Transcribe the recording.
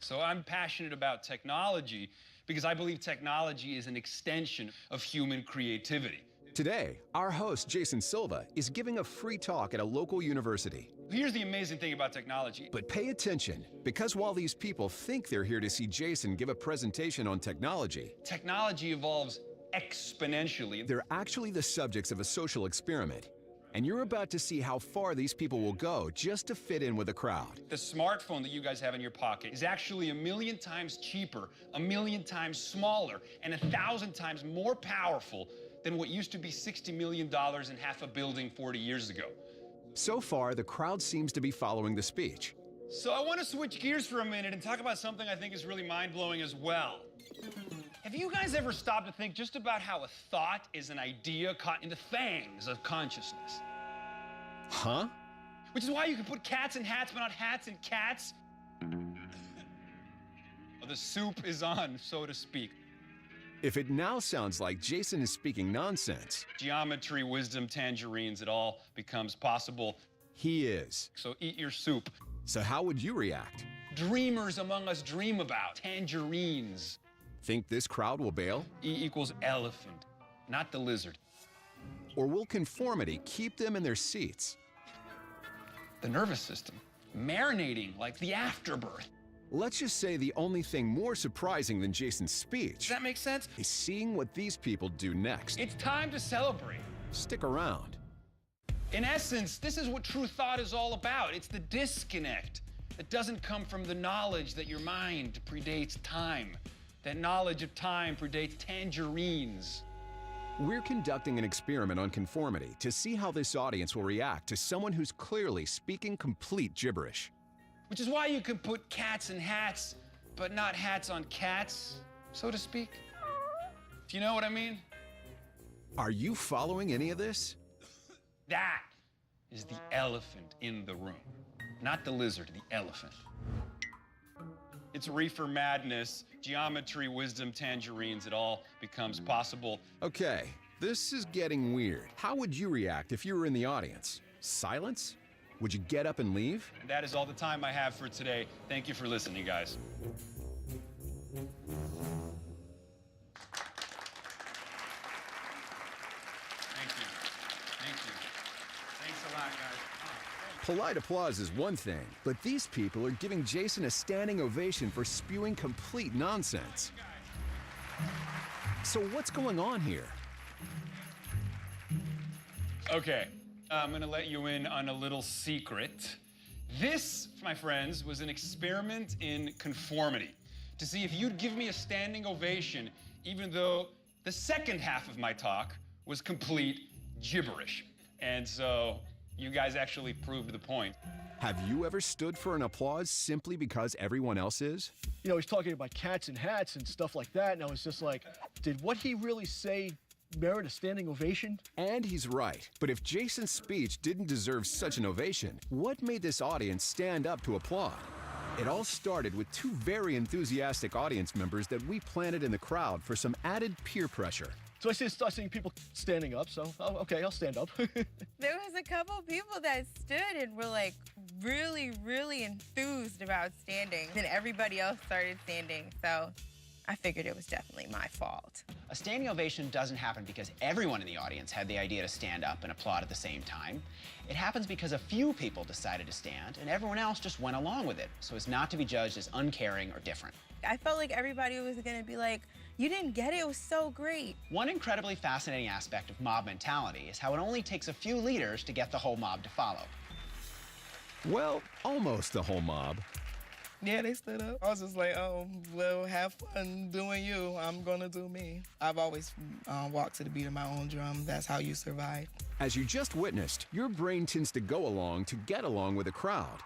So I'm passionate about technology because I believe technology is an extension of human creativity. Today, our host, Jason Silva, is giving a free talk at a local university. Here's the amazing thing about technology. But pay attention, because while these people think they're here to see Jason give a presentation on technology, Technology evolves exponentially. they're actually the subjects of a social experiment. And you're about to see how far these people will go just to fit in with the crowd. The smartphone that you guys have in your pocket is actually 1,000,000 times cheaper, 1,000,000 times smaller, and 1,000 times more powerful than what used to be $60 million in half a building 40 years ago. So far, the crowd seems to be following the speech. So I want to switch gears for a minute and talk about something I think is really mind-blowing as well. Have you guys ever stopped to think just about how a thought is an idea caught in the fangs of consciousness? Huh? Which is why you can put cats in hats, but not hats in cats. The soup is on, so to speak. If it now sounds like Jason is speaking nonsense, Geometry, wisdom, tangerines, it all becomes possible. he is. So eat your soup. So how would you react? Dreamers among us dream about tangerines. Think this crowd will bail? E equals elephant, not the lizard. Or will conformity keep them in their seats? The nervous system, marinating like the afterbirth. Let's just say the only thing more surprising than Jason's Does speech that make sense? is seeing what these people do next. It's time to celebrate. Stick around. In essence, this is what true thought is all about. It's the disconnect that doesn't come from the knowledge that your mind predates time. That knowledge of time predates tangerines. We're conducting an experiment on conformity to see how this audience will react to someone who's clearly speaking complete gibberish. Which is why you can put cats in hats, but not hats on cats, so to speak. Do you know what I mean? Are you following any of this? That is the elephant in the room. Not the lizard, the elephant. It's reefer madness, geometry, wisdom, tangerines, it all becomes possible. Okay, this is getting weird. How would you react if you were in the audience? Silence? Would you get up and leave? And that is all the time I have for today. Thank you for listening, guys. Thank you. Thank you. Thanks a lot, guys. Polite applause is one thing, but these people are giving Jason a standing ovation for spewing complete nonsense. So what's going on here? Okay, I'm gonna let you in on a little secret. This, my friends, was an experiment in conformity to see if you'd give me a standing ovation even though the second half of my talk was complete gibberish. And so you guys actually proved the point. Have you ever stood for an applause simply because everyone else is? You know, he's talking about cats and hats and stuff like that, and I was just like, did what he really say merit a standing ovation? And he's right. But if Jason's speech didn't deserve such an ovation, what made this audience stand up to applaud? It all started with two very enthusiastic audience members that we planted in the crowd for some added peer pressure. So I start seeing people standing up, so okay, I'll stand up. There was a couple of people that stood and were like really, really enthused about standing. Then everybody else started standing, so I figured it was definitely my fault. A standing ovation doesn't happen because everyone in the audience had the idea to stand up and applaud at the same time. It happens because a few people decided to stand and everyone else just went along with it, so as not to be judged as uncaring or different. I felt like everybody was gonna be like, you didn't get it, it was so great. One incredibly fascinating aspect of mob mentality is how it only takes a few leaders to get the whole mob to follow. Well, almost the whole mob. Yeah, they stood up. I was just like, oh, well, have fun doing you. I'm gonna do me. I've always walked to the beat of my own drum. That's how you survive. As you just witnessed, your brain tends to go along to get along with a crowd.